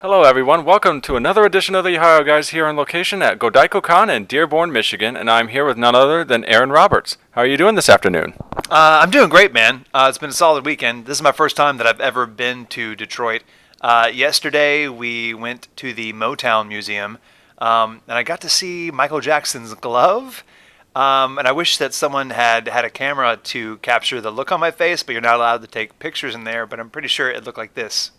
Hello, everyone. Welcome to another edition of the Ohio Guys here on location at GoDaikoCon in Dearborn, Michigan, and I'm here with none other than Aaron Roberts. How are you doing this afternoon? I'm doing great, man. It's been a solid weekend. This is my first time that I've ever been to Detroit. Yesterday, we went to the Motown Museum, and I got to see Michael Jackson's glove. And I wish that someone had had a camera to capture the look on my face, but you're not allowed to take pictures in there. But I'm pretty sure it looked like this.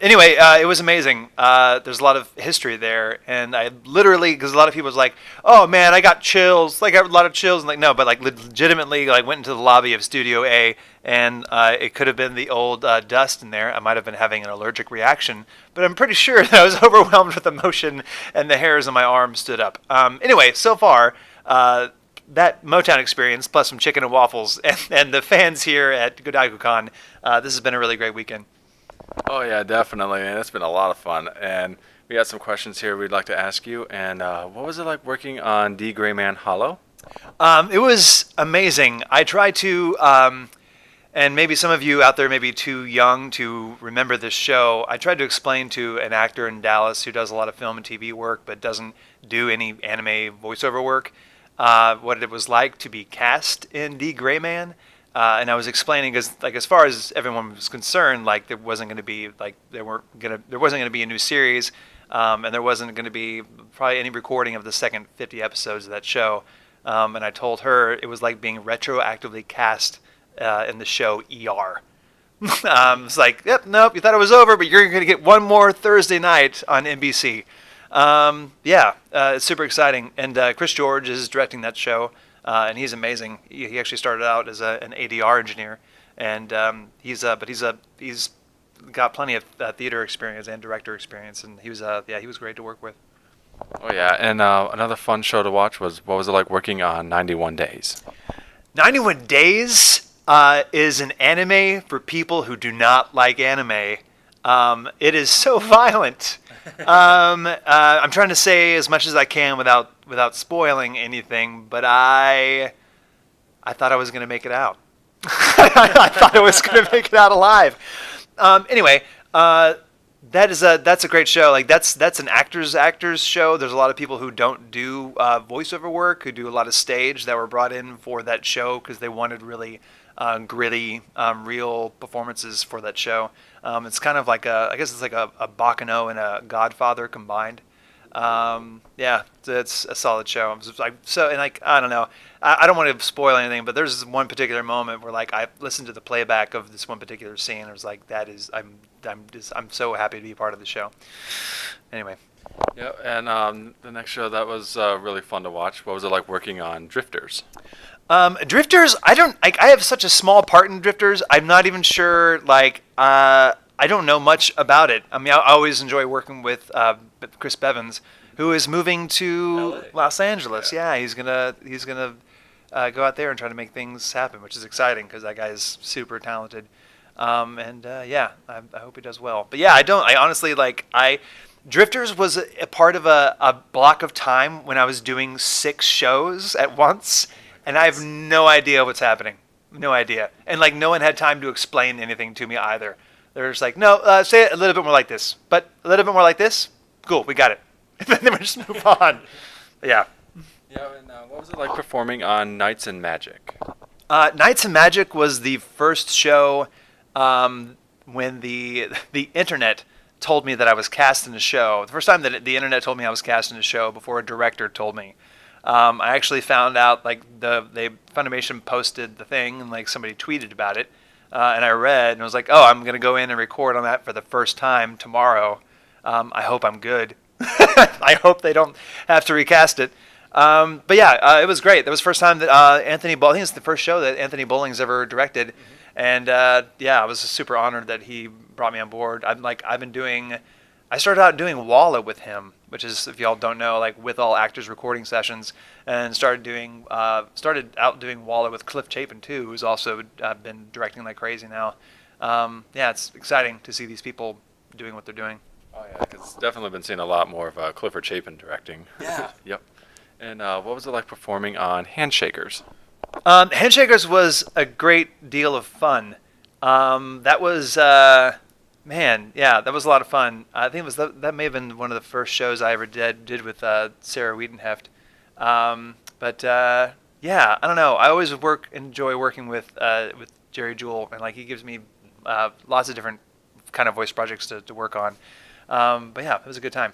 Anyway, it was amazing. There's a lot of history there, and I literally, because a lot of people was like, "Oh man, I got chills!" Like I got a lot of chills, and like no, but like legitimately, like went into the lobby of Studio A, and it could have been the old dust in there. I might have been having an allergic reaction, but I'm pretty sure that I was overwhelmed with emotion, and the hairs on my arm stood up. Anyway, so far. That Motown experience, plus some chicken and waffles, and the fans here at GoDaikoCon, this has been a really great weekend. Oh, yeah, definitely. And it's been a lot of fun. And we got some questions here we'd like to ask you. And what was it like working on D. Gray Man Hollow? It was amazing. I tried to, and maybe some of you out there may be too young to remember this show. I tried to explain to an actor in Dallas who does a lot of film and TV work but doesn't do any anime voiceover work. What it was like to be cast in The Gray Man, and I was explaining because, like, as far as everyone was concerned, like there wasn't going to be there wasn't going to be a new series, and there wasn't going to be probably any recording of the second 50 episodes of that show. And I told her it was like being retroactively cast in the show ER. It's like, yep, nope, you thought it was over, but you're going to get one more Thursday night on NBC. It's super exciting, and Chris George is directing that show, and he's amazing. He actually started out as an ADR engineer, and he's got plenty of theater experience and director experience, and he was great to work with. Oh, yeah. And another fun show to watch was what was it like working on 91 Days? 91 Days is an anime for people who do not like anime. It is so violent. I'm trying to say as much as I can without spoiling anything, but I thought I was going to make it out. I thought I was going to make it out alive. Anyway, that's a great show. Like that's an actors show. There's a lot of people who don't do voiceover work, who do a lot of stage that were brought in for that show because they wanted really gritty, real performances for that show. It's kind of like I guess it's like a Baccano and a Godfather combined. It's a solid show. I don't know. I don't want to spoil anything, but there's this one particular moment where like I listened to the playback of this one particular scene. And I was like, I'm so happy to be part of the show. Anyway. Yeah, and the next show that was really fun to watch. What was it like working on Drifters? Drifters, I have such a small part in Drifters. I'm not even sure, I don't know much about it. I mean, I always enjoy working with Chris Bevins, who is moving to LA. Los Angeles. Yeah, he's gonna go out there and try to make things happen, which is exciting because that guy is super talented. I hope he does well. But yeah, I honestly, Drifters was a part of a block of time when I was doing 6 shows at once. And I have no idea what's happening. No idea. And no one had time to explain anything to me either. They're just like, no, say it a little bit more like this. But a little bit more like this? Cool, we got it. And then we just move on. Yeah. Yeah, and what was it like performing on Nights and Magic? Nights and Magic was the first show when the internet told me that I was cast in a show. The first time that the internet told me I was cast in a show before a director told me. I actually found out Funimation posted the thing and somebody tweeted about it, and I read and I was like, oh, I'm gonna go in and record on that for the first time tomorrow. I hope I'm good. I hope they don't have to recast it. It was great. That was the first time that Anthony Bowling. I think it's the first show that Anthony Bowling's ever directed, and I was super honored that he brought me on board. I started out doing Walla with him, which is, if y'all don't know, with all actors recording sessions, and started out doing Walla with Cliff Chapin too, who's also been directing like crazy now. It's exciting to see these people doing what they're doing. Oh yeah, because definitely been seeing a lot more of Clifford Chapin directing. Yeah. Yep. And what was it like performing on Handshakers? Handshakers was a great deal of fun. That was Man, yeah, that was a lot of fun. I think it was that may have been one of the first shows I ever did with Sarah Wiedenheft. But yeah, I don't know. I always enjoy working with Jerry Jewell, and like he gives me lots of different kind of voice projects to work on. But yeah, it was a good time.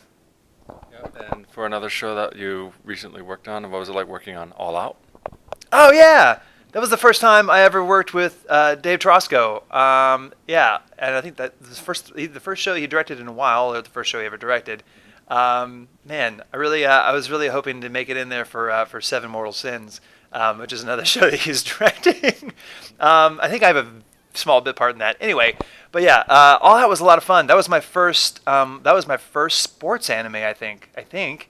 Yeah. And for another show that you recently worked on, what was it like working on All Out? Oh yeah, that was the first time I ever worked with Dave Trosco. Yeah, and I think that the first show he directed in a while, or the first show he ever directed. Man, I was really hoping to make it in there for Seven Mortal Sins, which is another show that he's directing. I think I have a small bit part in that. Anyway, but yeah, All Out was a lot of fun. That was my first. That was my first sports anime. I think.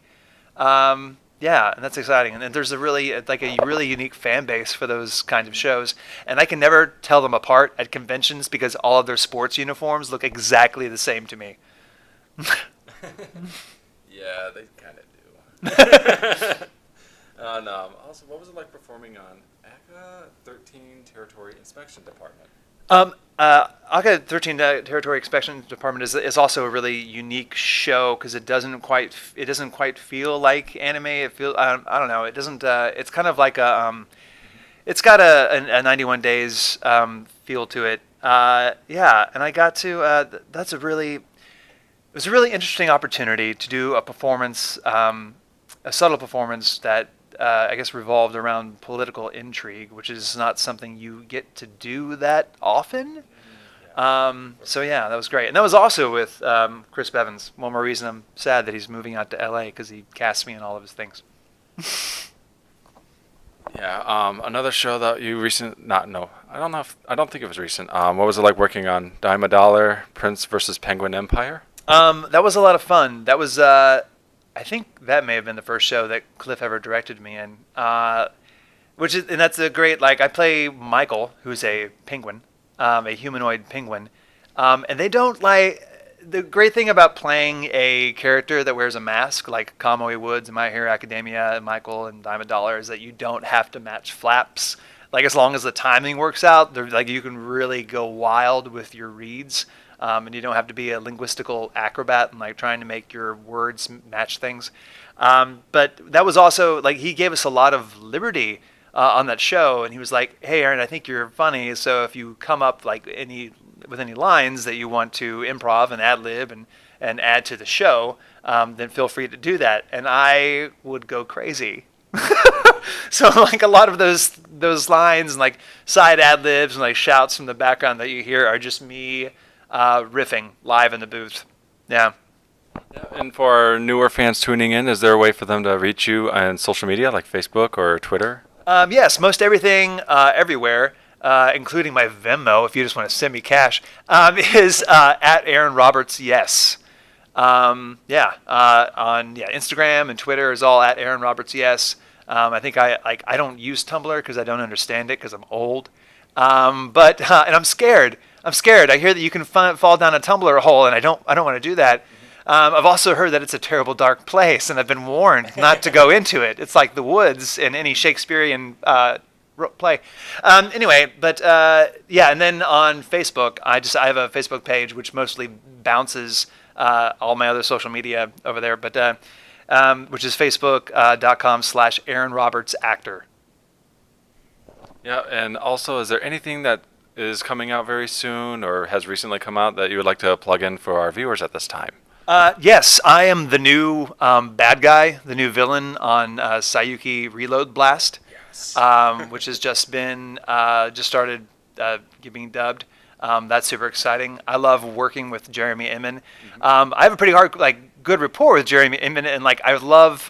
Yeah, and that's exciting. And then there's a really unique fan base for those kinds of shows, and I can never tell them apart at conventions because all of their sports uniforms look exactly the same to me. Yeah, they kind of do. And also, what was it like performing on ACA 13 Territory Inspection Department? ACA 13 Territory Inspection Department is also a really unique show because it doesn't quite feel like anime. I don't know. It doesn't. It's kind of like it's got a 91 Days feel to it. Yeah, and I got to. It was a really interesting opportunity to do a performance, a subtle performance that I guess revolved around political intrigue, which is not something you get to do that often. So yeah, that was great, and that was also with Chris Bevins. One more reason I'm sad that he's moving out to LA because he cast me in all of his things. Yeah, another show that you I don't think it was recent. What was it like working on Dime a Dollar, Prince versus Penguin Empire? That was a lot of fun. That was, I think that may have been the first show that Cliff ever directed me in. And that's a great, like, I play Michael, who's a penguin, a humanoid penguin. And they don't the great thing about playing a character that wears a mask, like Kamui Woods in My Hero Academia, and Michael and Dime a Dollar, is that you don't have to match flaps. Like, as long as the timing works out, you can really go wild with your reads. And you don't have to be a linguistical acrobat and like trying to make your words match things. But that was also like he gave us a lot of liberty on that show, and he was like, "Hey, Aaron, I think you're funny. So if you come up with any lines that you want to improv and ad lib and add to the show, then feel free to do that." And I would go crazy. So like a lot of those lines and like side ad libs and like shouts from the background that you hear are just me. Riffing live in the booth. Yeah. And for our newer fans tuning in, is there a way for them to reach you on social media like Facebook or Twitter? Yes, most everything everywhere, including my Venmo, if you just want to send me cash, is at Aaron Roberts. Yes. On Instagram and Twitter is all at Aaron Roberts. Yes. I think I don't use Tumblr because I don't understand it because I'm old. But and I'm scared. I hear that you can fall down a Tumblr hole, and I don't want to do that. I've also heard that it's a terrible, dark place, and I've been warned not to go into it. It's like the woods in any Shakespearean play. Anyway, but yeah, and then on Facebook, I have a Facebook page which mostly bounces all my other social media over there, but which is facebook.com/Aaron Roberts Actor. Yeah, and also, is there anything that is coming out very soon or has recently come out that you would like to plug in for our viewers at this time? Yes, I am the new bad guy, the new villain on Sayuki Reload Blast, yes. Which has just started being dubbed. That's super exciting. I love working with Jeremy Inman. Mm-hmm. I have a pretty good rapport with Jeremy Inman, and like I love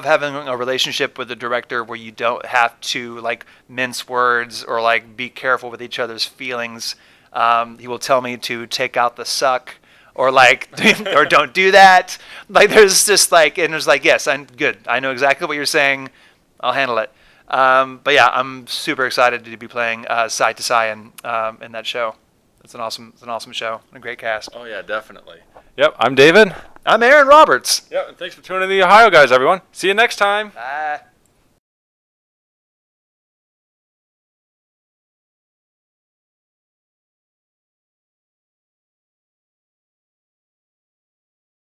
having a relationship with a director where you don't have to like mince words or like be careful with each other's feelings. He will tell me to take out the suck or like or don't do that. Like there's just like and there's like yes, I'm good. I know exactly what you're saying. I'll handle it. But yeah, I'm super excited to be playing Sai to Sai in that show. It's an awesome show and a great cast. Oh yeah, definitely. Yep, I'm David. I'm Aaron Roberts. Yep, and thanks for tuning in to the Ohio Guys, everyone. See you next time. Bye.